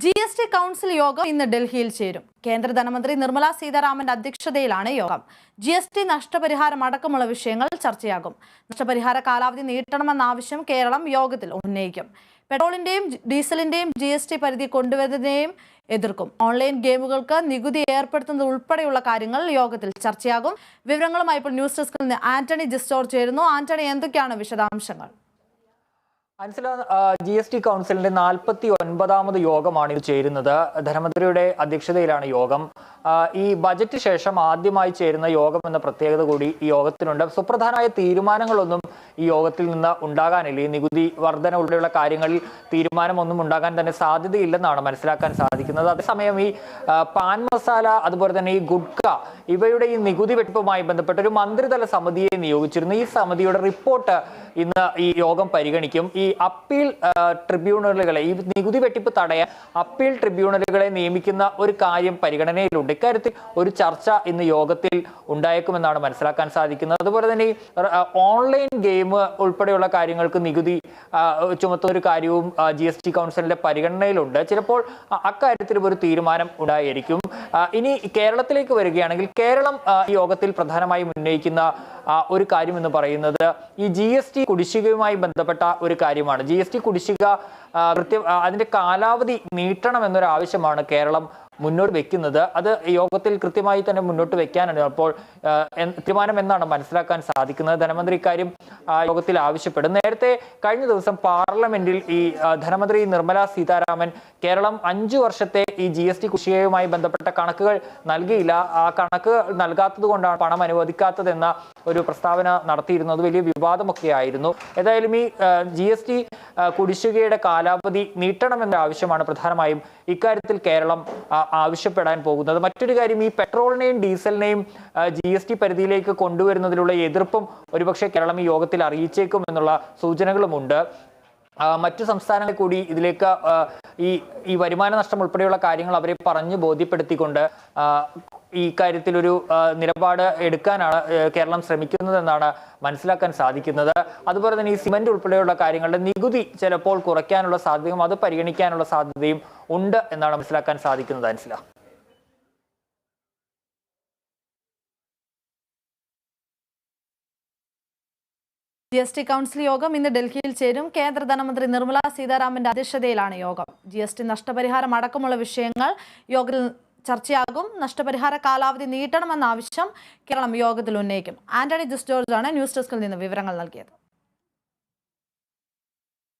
GST council യോഗം ഇന്ന് ഡൽഹിയിൽ ചേരും. കേന്ദ്ര ധനമന്ത്രി നിർമ്മല സീതാരാമന്റെ അധ്യക്ഷതയിലാണ് യോഗം. GST നഷ്ടപരിഹാരം അടക്കമുള്ള വിഷയങ്ങൾ ചർച്ചയാകും. നഷ്ടപരിഹാര കാലാവധി നീട്ടണമെന്ന ആവശ്യം കേരളം യോഗത്തിൽ ഉന്നയിക്കും. പെട്രോളിന്റെയും ഡീസലിന്റെയും GST പരിധി കൊണ്ടുവരുന്നതിനെയും എതിർക്കും. ഓൺലൈൻ ഗെയിമുകൾക്ക് നികുതി ഏർപ്പെടുത്തുന്നത് ഉൾപ്പെടെയുള്ള കാര്യങ്ങൾ യോഗത്തിൽ ചർച്ചയാകും. വിവരങ്ങളുമായി ഇപ്പോൾ ന്യൂസ് ഡെസ്കിൽ നിന്ന് ആന്റണി ജിസ്റ്റോർ ചേരുന്നു. ആന്റണി, എന്തൊക്കെയാണ് വിശദാംശങ്ങൾ? അൻസില, GST കൗൺസിലിന്റെ 49ാമത് യോഗമാണ് ഇത് ചേരുന്നത്. ധനമന്ത്രിയുടെ അധ്യക്ഷതയിലാണ് യോഗം. ഈ ബജറ്റ് ശേഷം ആദ്യമായി ചേരുന്ന യോഗം എന്ന പ്രത്യേകത കൂടി ഈ യോഗത്തിനുണ്ട്. സുപ്രധാനമായ തീരുമാനങ്ങളൊന്നും ഈ യോഗത്തിൽ നിന്ന് ഉണ്ടാകാനില്ല. ഈ നികുതി വർധന ഉൾപ്പെടെയുള്ള കാര്യങ്ങളിൽ തീരുമാനമൊന്നും ഉണ്ടാകാൻ തന്നെ സാധ്യതയില്ലെന്നാണ് മനസ്സിലാക്കാൻ സാധിക്കുന്നത്. അതേസമയം ഈ പാൻ മസാല, അതുപോലെ തന്നെ ഈ ഗുഡ്ക, ഇവയുടെ ഈ നികുതി വെട്ടിപ്പുമായി ബന്ധപ്പെട്ട ഒരു മന്ത്രിതല സമിതിയെ നിയോഗിച്ചിരുന്നു. ഈ സമിതിയുടെ റിപ്പോർട്ട് ഇന്ന് ഈ യോഗം പരിഗണിക്കും. ഈ അപ്പീൽ ട്രിബ്യൂണലുകളെ, ഈ നികുതി വെട്ടിപ്പ് തടയാൻ അപ്പീൽ ട്രിബ്യൂണലുകളെ നിയമിക്കുന്ന ഒരു കാര്യം പരിഗണനയിലുണ്ട്. ഇക്കാര്യത്തിൽ ഒരു ചർച്ച ഇന്ന് യോഗത്തിൽ ഉണ്ടായേക്കുമെന്നാണ് മനസ്സിലാക്കാൻ സാധിക്കുന്നത്. അതുപോലെ തന്നെ ഈ ഓൺലൈൻ ഗെയിം ഉൾപ്പെടെയുള്ള കാര്യങ്ങൾക്ക് നികുതി ചുമത്തുന്ന ഒരു കാര്യവും GST കൗൺസിലിന്റെ പരിഗണനയിലുണ്ട്. ചിലപ്പോൾ അക്കാര്യത്തിലും ഒരു തീരുമാനം ഉണ്ടായിരിക്കും. ഇനി കേരളത്തിലേക്ക് വരികയാണെങ്കിൽ കേരളം ഈ യോഗത്തിൽ പ്രധാനമായും ഉന്നയിക്കുന്ന ഒരു കാര്യം എന്ന് പറയുന്നത് ഈ GST കുടിശ്ശികയുമായി ബന്ധപ്പെട്ട ഒരു കാര്യമാണ്. GST കുടിശ്ശിക അതിന്റെ കാലാവധി നീട്ടണം എന്നൊരു ആവശ്യമാണ് കേരളം മുന്നോട്ട് വെക്കുന്നത്. അത് യോഗത്തിൽ കൃത്യമായി തന്നെ മുന്നോട്ട് വെക്കാനാണ് അപ്പോൾ തീരുമാനം എന്നാണ് മനസ്സിലാക്കാൻ സാധിക്കുന്നത്. ധനമന്ത്രി ഇക്കാര്യം യോഗത്തിൽ ആവശ്യപ്പെടും. നേരത്തെ കഴിഞ്ഞ ദിവസം പാർലമെന്റിൽ ഈ ധനമന്ത്രി നിർമ്മല സീതാരാമൻ കേരളം 5 വർഷത്തെ ഈ GST കുടിശ്ശികയുമായി ബന്ധപ്പെട്ട കണക്കുകൾ നൽകിയില്ല, ആ കണക്ക് നൽകാത്തത് കൊണ്ടാണ് പണം അനുവദിക്കാത്തതെന്ന ഒരു പ്രസ്താവന നടത്തിയിരുന്നത്. വലിയ വിവാദമൊക്കെ ആയിരുന്നു. ഏതായാലും ഈ GST കുടിശ്ശികയുടെ കാലാവധി നീട്ടണമെന്ന ആവശ്യമാണ് പ്രധാനമായും ഇക്കാര്യത്തിൽ കേരളം ആവശ്യപ്പെടാൻ പോകുന്നത്. മറ്റൊരു കാര്യം, ഈ പെട്രോളിനെയും ഡീസലിനെയും GST പരിധിയിലേക്ക് കൊണ്ടുവരുന്നതിലുള്ള എതിർപ്പും ഒരുപക്ഷെ കേരളം ഈ യോഗത്തിൽ അറിയിച്ചേക്കും എന്നുള്ള സൂചനകളുമുണ്ട്. മറ്റു സംസ്ഥാനങ്ങൾ കൂടി ഇതിലേക്ക് ഈ വരുമാന നഷ്ടം ഉൾപ്പെടെയുള്ള കാര്യങ്ങൾ അവരെ പറഞ്ഞ് ബോധ്യപ്പെടുത്തിക്കൊണ്ട് ഈ കാര്യത്തിൽ ഒരു നിലപാട് എടുക്കാനാണ് കേരളം ശ്രമിക്കുന്നതെന്നാണ് മനസ്സിലാക്കാൻ സാധിക്കുന്നത്. അതുപോലെ തന്നെ ഈ സിമന്റ് ഉൾപ്പെടെയുള്ള കാര്യങ്ങളുടെ നികുതി ചിലപ്പോൾ കുറയ്ക്കാനുള്ള സാധ്യതയും അത് പരിഗണിക്കാനുള്ള സാധ്യതയും ഉണ്ട് എന്നാണ് മനസ്സിലാക്കാൻ സാധിക്കുന്നത്. അൻസില, GST കൗൺസിൽ യോഗം ഇന്ന് ഡൽഹിയിൽ ചേരും. കേന്ദ്ര ധനമന്ത്രി നിർമ്മല സീതാരാമന്റെ അധ്യക്ഷതയിലാണ് യോഗം. GST നഷ്ടപരിഹാരം അടക്കമുള്ള വിഷയങ്ങൾ യോഗത്തിൽ ചർച്ചയാകും. നഷ്ടപരിഹാര കാലാവധി നീട്ടണമെന്ന ആവശ്യം കേരളം യോഗത്തിൽ ഉന്നയിക്കും. ആന്റണി ജിസ്റ്റോർ ആണ് ന്യൂസ് ഡെസ്കിൽ നിന്ന് വിവരങ്ങൾ നൽകിയത്.